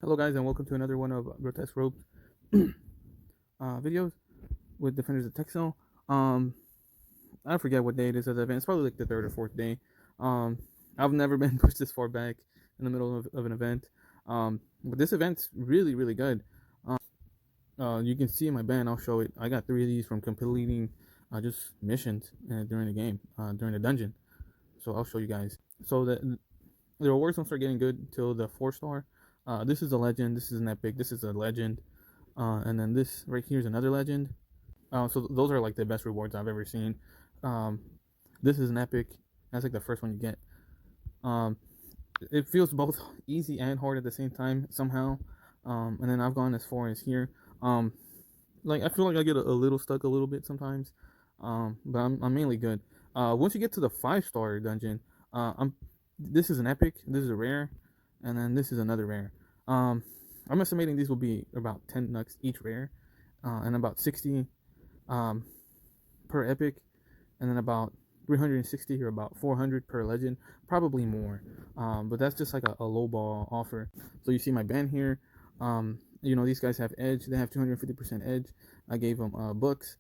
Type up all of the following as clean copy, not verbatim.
Hello guys, and welcome to another one of Grotesque Ropes videos with Defenders of Texel. I forget what day it is of the event. It's probably like the third or fourth day. I've never been pushed this far back in the middle of an event. But this event's really good. You can see in my band, I'll show it. I got 3 of these from completing just missions during the game, during the dungeon. So I'll show you guys. So the rewards don't start getting good till the 4-star. This is a legend, this is an epic, this is a legend, and then this right here is another legend. So those are like the best rewards I've ever seen. This is an epic, that's like the first one you get. It feels both easy and hard at the same time somehow. And then I've gone as far as here. Like I feel like I get a little stuck a little bit sometimes, but I'm mainly good. Once you get to the 5-star dungeon, this is an epic, this is a rare, and then this is another rare. I'm estimating these will be about 10 nucks each rare, and about 60 per epic, and then about 360 or about 400 per legend, probably more. But that's just like a low ball offer. So you see my band here. These guys have edge. They have 250% edge. I gave them books.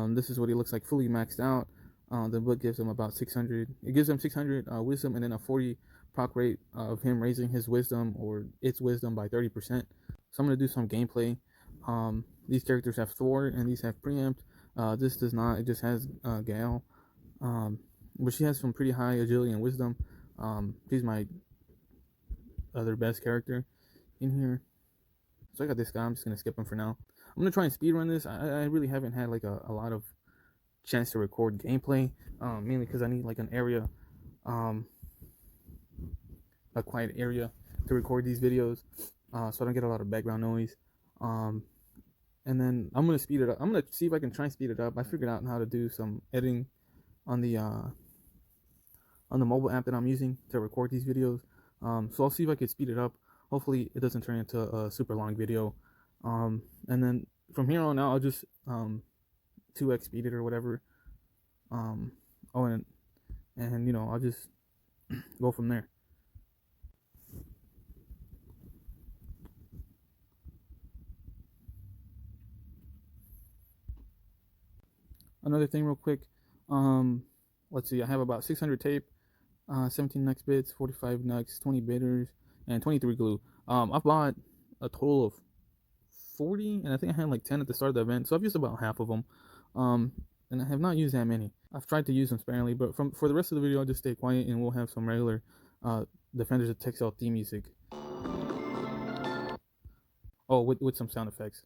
This is what he looks like fully maxed out. The book gives him about 600. It gives him 600 wisdom and then a 40 proc rate of him raising his wisdom or its wisdom by 30%. So I'm going to do some gameplay. These characters have Thor and these have preempt. This does not. It just has Gale. But she has some pretty high agility and wisdom. She's my other best character in here. So I got this guy. I'm just going to skip him for now. I'm going to try and speedrun this. I really haven't had like a lot of chance to record gameplay, mainly because I need like an area, a quiet area to record these videos, so I don't get a lot of background noise. And then I'm gonna speed it up. I'm gonna see if I can try and speed it up. I figured out how to do some editing on the mobile app that I'm using to record these videos. So I'll see if I can speed it up. Hopefully it doesn't turn into a super long video. And then from here on out, I'll just 2x speed it or whatever. And I'll just go from there. Another thing real quick, let's see, I have about 600 tape, 17 nux bits, 45 nux, 20 bitters, and 23 glue. I've bought a total of 40, and I think I had like 10 at the start of the event, so I've used about half of them. And I have not used that many. I've tried to use them sparingly, but for the rest of the video, I'll just stay quiet and we'll have some regular Defenders of Texel theme music. Oh, with some sound effects.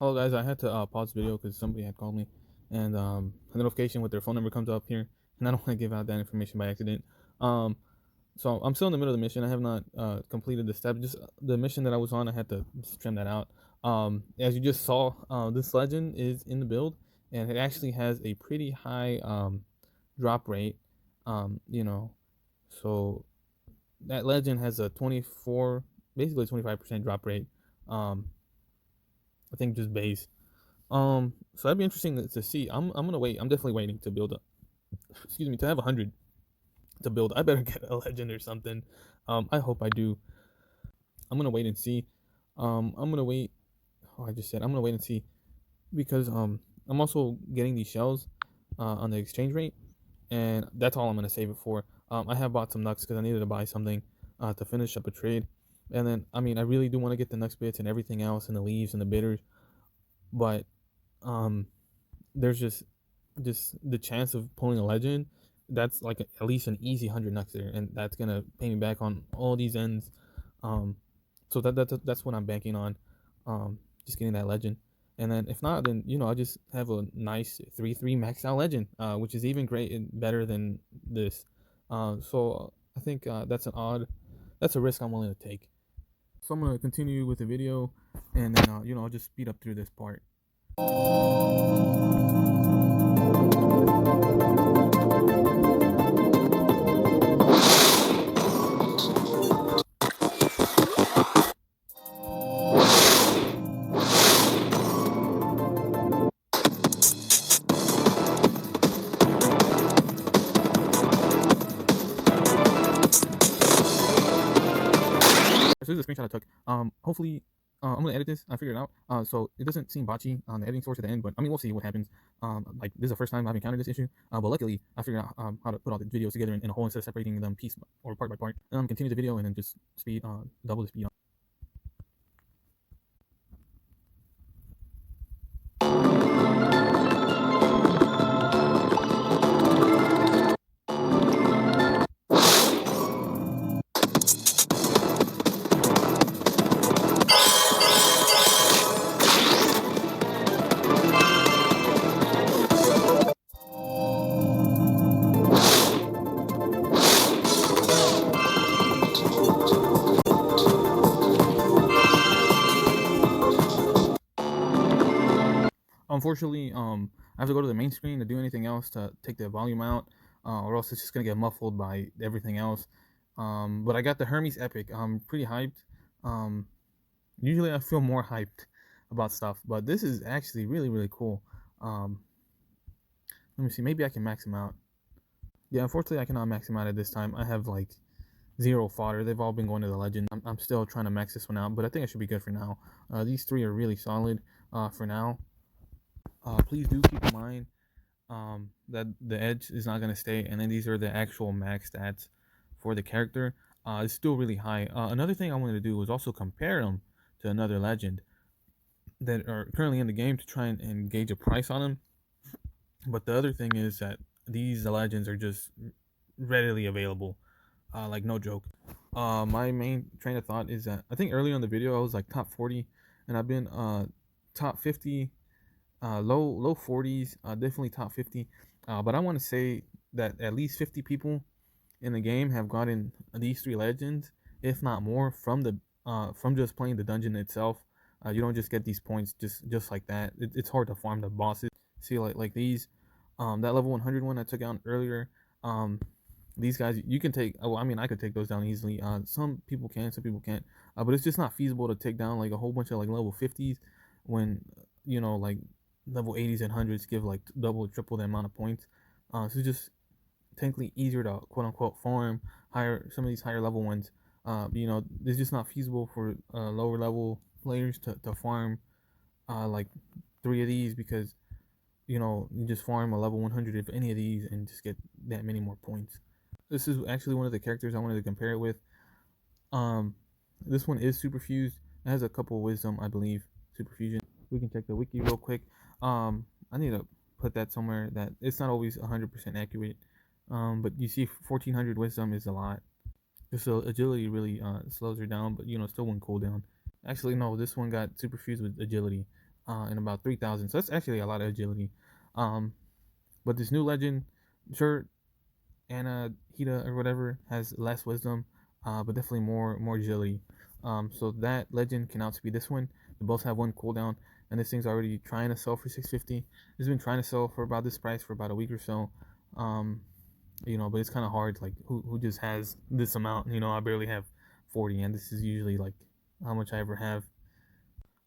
Hello guys, I had to pause the video because somebody had called me, and a notification with their phone number comes up here, and I don't want to give out that information by accident. Um, so I'm still in the middle of the mission. I have not completed the step. Just the mission that I was on, I had to just trim that out. As you just saw, this legend is in the build, and it actually has a pretty high drop rate. You know, so that legend has a 24, basically 25% drop rate. Um, I think just base. So that'd be interesting to see. I'm gonna wait. I'm definitely waiting to build up. Excuse me, to have 100 to build. I better get a legend or something. I hope I do. I'm gonna wait and see. I'm gonna wait. Oh, I just said I'm gonna wait and see because I'm also getting these shells on the exchange rate, and that's all I'm gonna save it for. I have bought some nuts because I needed to buy something to finish up a trade, and then I mean I really do want to get the nuts bits and everything else and the leaves and the bitters, but um there's just the chance of pulling a legend. That's like at least an easy 100 nucks there, and that's gonna pay me back on all these ends. um so that's what I'm banking on, just getting that legend. And then if not, then I'll just have a nice 3-3 max out legend, which is even great and better than this. So I think that's a risk I'm willing to take. So I'm gonna continue with the video, and then I'll just speed up through this part. So this is a screenshot I took. Hopefully, I'm gonna edit this. I figured it out. So it doesn't seem botchy on the editing source at the end, but I mean, we'll see what happens. Like this is the first time I've encountered this issue. But luckily, I figured out how to put all the videos together in a whole instead of separating them piece or part by part. And continue the video and then just speed, double the speed. Unfortunately, I have to go to the main screen to do anything else to take the volume out, or else it's just gonna get muffled by everything else. But I got the Hermes Epic. I'm pretty hyped. Um, Usually I feel more hyped about stuff, but this is actually really cool. Um, Let me see. Maybe I can max him out. Yeah, unfortunately I cannot max him out at this time. I have like zero fodder. They've all been going to the legend. I'm still trying to max this one out, but I think I should be good for now. These three are really solid for now. Please do keep in mind that the edge is not going to stay, and then these are the actual max stats for the character. It's still really high. Another thing I wanted to do was also compare them to another legend that are currently in the game to try and gauge a price on them. But the other thing is that these legends are just readily available, like no joke. My main train of thought is that I think earlier in the video I was like top 40, and I've been top 50, low 40s, definitely top 50. But I want to say that at least 50 people in the game have gotten these three legends, if not more, from just playing the dungeon itself. You don't just get these points just like that. It's hard to farm the bosses. See, like these, that level 100 one I took out earlier. These guys you can take. Oh, I mean, I could take those down easily. Some people can, some people can't. But it's just not feasible to take down like a whole bunch of like level 50s when like level 80s and 100s give like double or triple the amount of points. So it's just technically easier to quote unquote farm higher some of these higher level ones. It's just not feasible for lower level players to farm like three of these because you just farm a level 100 of any of these and just get that many more points. This is actually one of the characters I wanted to compare it with. Um, this one is super fused. It has a couple of wisdom, I believe. Super fusion. We can check the wiki real quick. I need to put that somewhere that it's not always 100% accurate. But you see, 1400 wisdom is a lot. Just so agility really slows her down, but still one cooldown. Actually, no, this one got super fused with agility. and about 3,000. So that's actually a lot of agility. Um, but this new legend, sure, Anna Hida or whatever has less wisdom, but definitely more agility. So that legend can outspeed this one. They both have one cooldown, and this thing's already trying to sell for 650. It's been trying to sell for about this price for about a week or so. Um, but it's kind of hard. Like who just has this amount? I barely have 40, and this is usually like how much I ever have.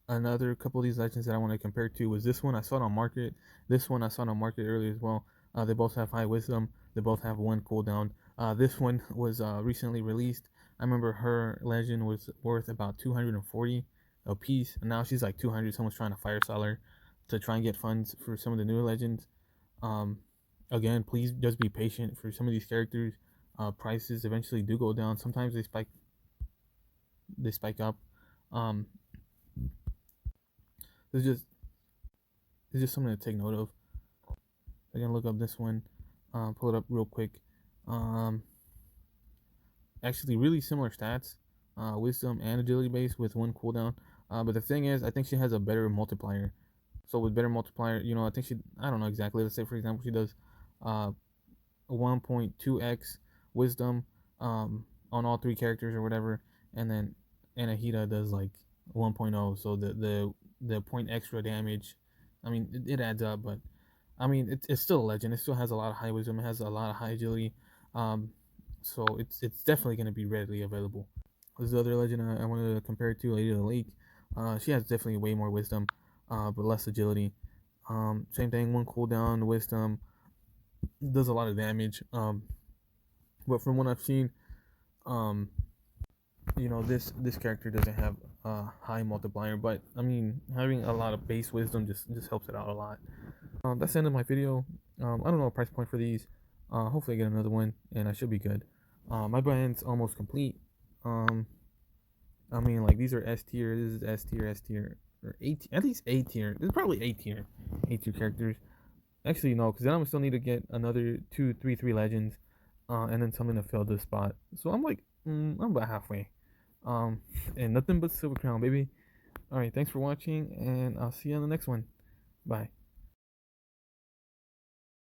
Another couple of these legends that I want to compare to was this one. I saw it on market. This one I saw it on market earlier as well. They both have high wisdom. They both have one cooldown. This one was recently released. I remember her legend was worth about 240 a piece, and now she's like 200. Someone's trying to fire sell her to try and get funds for some of the newer legends. Um, Again, please just be patient for some of these characters. Prices eventually do go down. Sometimes they spike up. Um, there's just It's just something to take note of. I'm gonna look up this one, pull it up real quick. Um, Actually, really similar stats, wisdom and agility base with one cooldown. But the thing is, I think she has a better multiplier. So with better multiplier, I think I don't know exactly. Let's say for example, she does, 1.2x wisdom, on all three characters or whatever, and then Anahita does like 1.0. So the point extra damage, I mean, it adds up, but I mean, it's still a legend. It still has a lot of high wisdom. It has a lot of high agility. Um, so it's definitely going to be readily available. This is the other legend I wanted to compare it to, Lady of the Lake. She has definitely way more wisdom, but less agility. Same thing, one cooldown, wisdom, does a lot of damage. But from what I've seen, um, this character doesn't have a high multiplier. But I mean, having a lot of base wisdom just helps it out a lot. That's the end of my video. I don't know a price point for these. Hopefully I get another one and I should be good. My brand's almost complete. I mean, like, these are S tier. This is S tier, or at least A tier. This is probably A tier characters. Actually, no, because then I'm still need to get another 3 legends, and then something to fill this spot. So I'm like, I'm about halfway. And nothing but silver crown, baby. All right, thanks for watching, and I'll see you on the next one. Bye.